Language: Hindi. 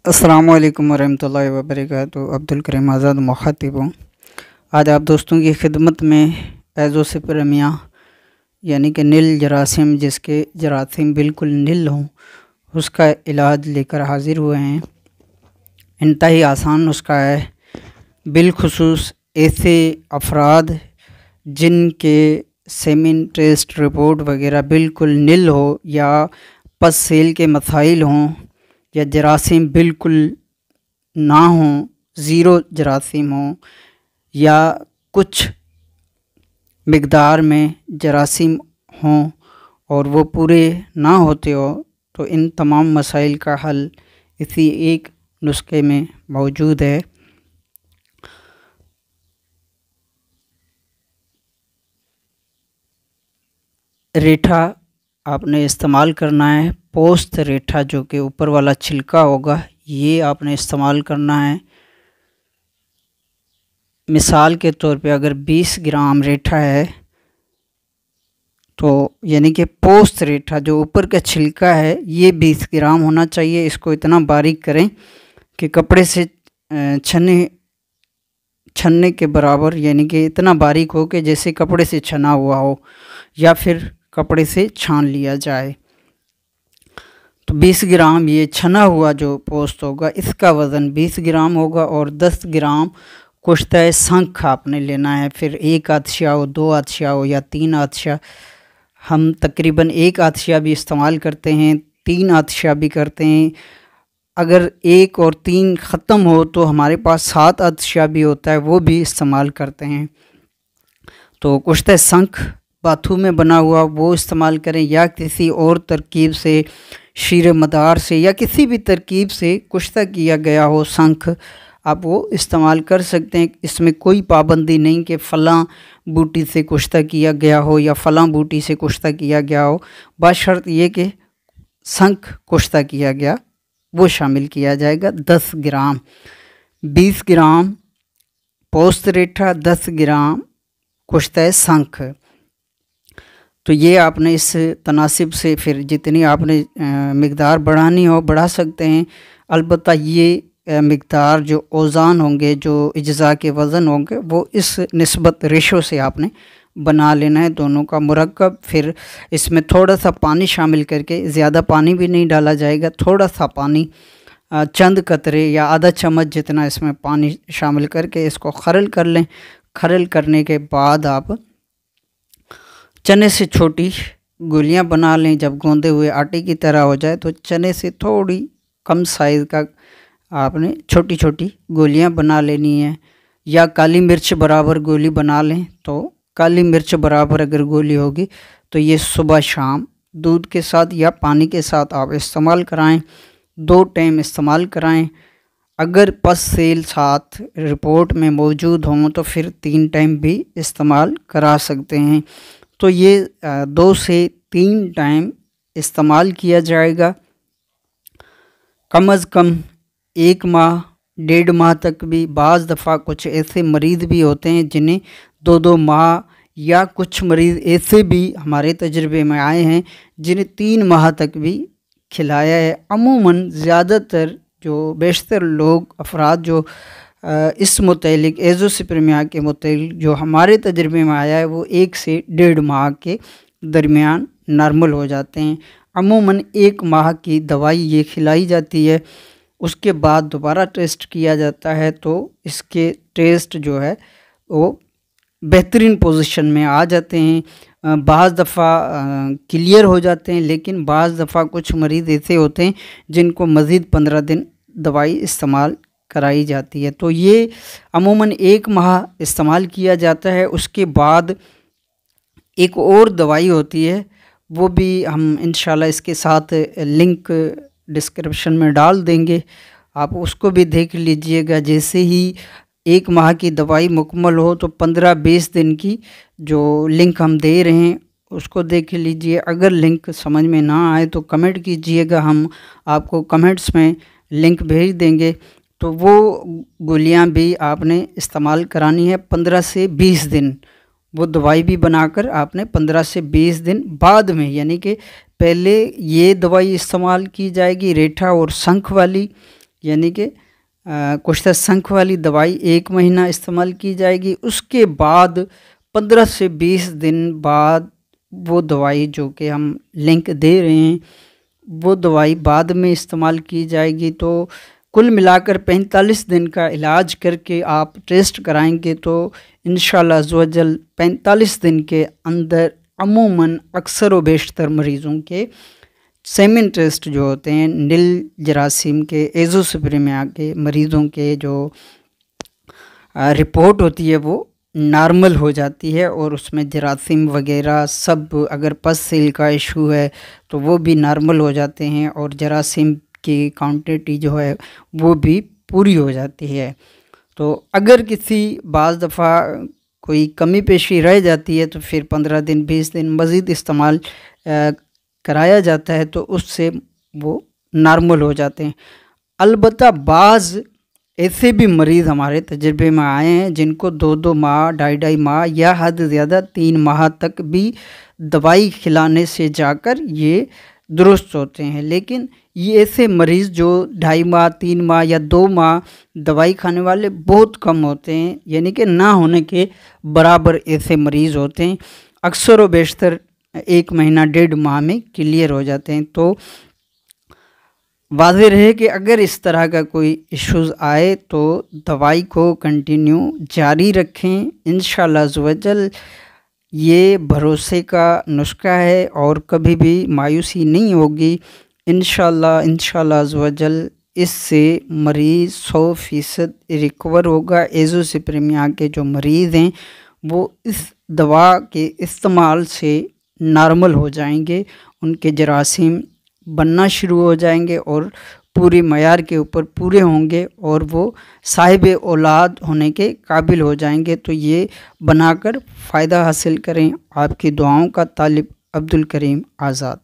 अस्सलामु अलैकुम वरहमतुल्लाहि वबरकातुहू। अब्दुल करीम आज़ाद मुखातिब हूँ। आज आप दोस्तों की खिदमत में एज़ोस्पिरमिया यानी कि नील जरासीम, जिसके जरासीम बिल्कुल नील हों, उसका इलाज लेकर हाज़िर हुए हैं। इंतहाई आसान नुस्खा है। बिलखुसूस ऐसे अफराद जिनके सेमिन टेस्ट रिपोर्ट वगैरह बिल्कुल नील हो, या पस सेल के मसाइल हों, या जरासीम बिल्कुल ना हों, ज़ीरो जरासीम हों, या कुछ मिक़दार में जरासीम हों और वो पूरे ना होते हो, तो इन तमाम मसाइल का हल इसी एक नुस्खे में मौजूद है। रेठा आपने इस्तेमाल करना है। पोस्त रेठा, जो कि ऊपर वाला छिलका होगा, ये आपने इस्तेमाल करना है। मिसाल के तौर पे अगर 20 ग्राम रेठा है तो यानी कि पोस्त रेठा जो ऊपर का छिलका है ये 20 ग्राम होना चाहिए। इसको इतना बारीक करें कि कपड़े से छनने के बराबर, यानी कि इतना बारीक हो कि जैसे कपड़े से छना हुआ हो या फिर कपड़े से छान लिया जाए। तो 20 ग्राम ये छना हुआ जो पोस्त होगा, इसका वज़न 20 ग्राम होगा। और 10 ग्राम कुश्ता शंख आपने लेना है। फिर 1 आतिशा हो, 2 आतिशा हो या 3 आतिशा। हम तकरीबन 1 आतिशा भी इस्तेमाल करते हैं, 3 आतिशा भी करते हैं। अगर 1 और 3 ख़त्म हो तो हमारे पास 7 आतिशा भी होता है, वो भी इस्तेमाल करते हैं। तो कुश्ता शंख बाथू में बना हुआ वो इस्तेमाल करें, या किसी और तरकीब से, शीर मदार से या किसी भी तरकीब से कुश्ता किया गया हो शंख, आप वो इस्तेमाल कर सकते हैं। इसमें कोई पाबंदी नहीं कि फ़लाँ बूटी से कुश्ता किया गया हो या फ़लाँ बूटी से कुश्ता किया गया हो। बशर्त ये कि शंख कुश्ता किया गया वो शामिल किया जाएगा। 10 ग्राम, 20 ग्राम पोस्त रेठा, 10 ग्राम कुश्ता शंख। तो ये आपने इस तनासिब से फिर जितनी आपने मिक़दार बढ़ानी हो बढ़ा सकते हैं। अलबत्ता ये मिक़दार जो औज़ान होंगे, जो इज्ज़ा के वज़न होंगे, वो इस निस्बत रेशो से आपने बना लेना है दोनों का मुरक्कब। फिर इसमें थोड़ा सा पानी शामिल करके, ज़्यादा पानी भी नहीं डाला जाएगा, थोड़ा सा पानी, चंद कतरे या आधा चम्मच जितना इसमें पानी शामिल करके इसको खरल कर लें। खरल करने के बाद आप चने से छोटी गोलियां बना लें। जब गूंदे हुए आटे की तरह हो जाए तो चने से थोड़ी कम साइज़ का आपने छोटी छोटी गोलियां बना लेनी है। या काली मिर्च बराबर गोली बना लें, तो काली मिर्च बराबर अगर गोली होगी तो ये सुबह शाम दूध के साथ या पानी के साथ आप इस्तेमाल कराएं। 2 टाइम इस्तेमाल कराएं। अगर पस सेल साथ रिपोर्ट में मौजूद हों तो फिर 3 टाइम भी इस्तेमाल करा सकते हैं। तो ये 2 से 3 टाइम इस्तेमाल किया जाएगा। कम अज़ कम 1 माह, 1.5 माह तक भी। बाज़ दफ़ा कुछ ऐसे मरीज़ भी होते हैं जिन्हें 2-2 माह, या कुछ मरीज़ ऐसे भी हमारे तजर्बे में आए हैं जिन्हें 3 माह तक भी खिलाया है। अमूमन ज़्यादातर जो बेशतर लोग अफराद जो इस मुतल्लिक़ एज़ोस्पिरमिया के मुतल्लिक़ जो हमारे तजर्बे में आया है, वो 1 से 1.5 माह के दरमियान नॉर्मल हो जाते हैं। अमूमन 1 माह की दवाई ये खिलाई जाती है। उसके बाद दोबारा टेस्ट किया जाता है तो इसके टेस्ट जो है वो बेहतरीन पोजीशन में आ जाते हैं। बाज़ दफ़ा क्लियर हो जाते हैं, लेकिन बाज़ दफ़ा कुछ मरीज़ ऐसे होते हैं जिनको मज़ीद 15 दिन दवाई इस्तेमाल कराई जाती है। तो ये अमूमन 1 माह इस्तेमाल किया जाता है। उसके बाद एक और दवाई होती है, वो भी हम इंशाल्लाह इसके साथ लिंक डिस्क्रिप्शन में डाल देंगे, आप उसको भी देख लीजिएगा। जैसे ही 1 माह की दवाई मुकम्मल हो तो 15-20 दिन की जो लिंक हम दे रहे हैं उसको देख लीजिए। अगर लिंक समझ में ना आए तो कमेंट कीजिएगा, हम आपको कमेंट्स में लिंक भेज देंगे। तो वो गोलियां भी आपने इस्तेमाल करानी है 15 से 20 दिन। वो दवाई भी बनाकर आपने 15 से 20 दिन बाद में, यानी कि पहले ये दवाई इस्तेमाल की जाएगी रेठा और शंख वाली, यानी कि कुश्ता संख वाली दवाई 1 महीना इस्तेमाल की जाएगी। उसके बाद 15 से 20 दिन बाद वो दवाई जो कि हम लिंक दे रहे हैं वो दवाई बाद में इस्तेमाल की जाएगी। तो कुल मिलाकर 45 दिन का इलाज करके आप टेस्ट कराएंगे तो इंशाल्लाह अज़्ज़वजल 45 दिन के अंदर अमूमन अक्सर व बेशतर मरीज़ों के सेमिन टेस्ट जो होते हैं नील जरासीम के, एज़ोस्पिरिमिया के मरीज़ों के जो रिपोर्ट होती है वो नॉर्मल हो जाती है और उसमें जरासीम वगैरह सब, अगर पस सेल का इशू है तो वो भी नॉर्मल हो जाते हैं और जरासीम की क्वांटिटी जो है वो भी पूरी हो जाती है। तो अगर किसी बाज़ दफ़ा कोई कमी पेशी रह जाती है तो फिर 15 दिन 20 दिन मज़ीद इस्तेमाल कराया जाता है तो उससे वो नॉर्मल हो जाते हैं। अलबत्ता बाज़ ऐसे भी मरीज़ हमारे तजर्बे में आए हैं जिनको 2-2 माह 2.5 माह या हद ज़्यादा 3 माह तक भी दवाई खिलाने से जाकर ये दुरुस्त होते हैं। लेकिन ये ऐसे मरीज़ जो 2.5 माह 3 माह या 2 माह दवाई खाने वाले बहुत कम होते हैं, यानी कि ना होने के बराबर ऐसे मरीज़ होते हैं। अक्सर व बेशतर 1 महीना 1.5 माह में क्लियर हो जाते हैं। तो वाज़ेह रहे कि अगर इस तरह का कोई इश्यूज़ आए तो दवाई को कंटिन्यू जारी रखें। इंशाल्लाह अज़्ज़वजल ये भरोसे का नुस्खा है और कभी भी मायूसी नहीं होगी। इंशाल्लाह अज़्ज़वजल इससे मरीज़ 100% रिकवर होगा। एज़ोस्पिरिमिया के जो मरीज़ हैं वो इस दवा के इस्तेमाल से नॉर्मल हो जाएंगे, उनके जरासीम बनना शुरू हो जाएंगे और पूरी मयार के ऊपर पूरे होंगे और वो साहिब औलाद होने के काबिल हो जाएंगे। तो ये बनाकर फ़ायदा हासिल करें। आपकी दुआओं का तालिब अब्दुल करीम आज़ाद।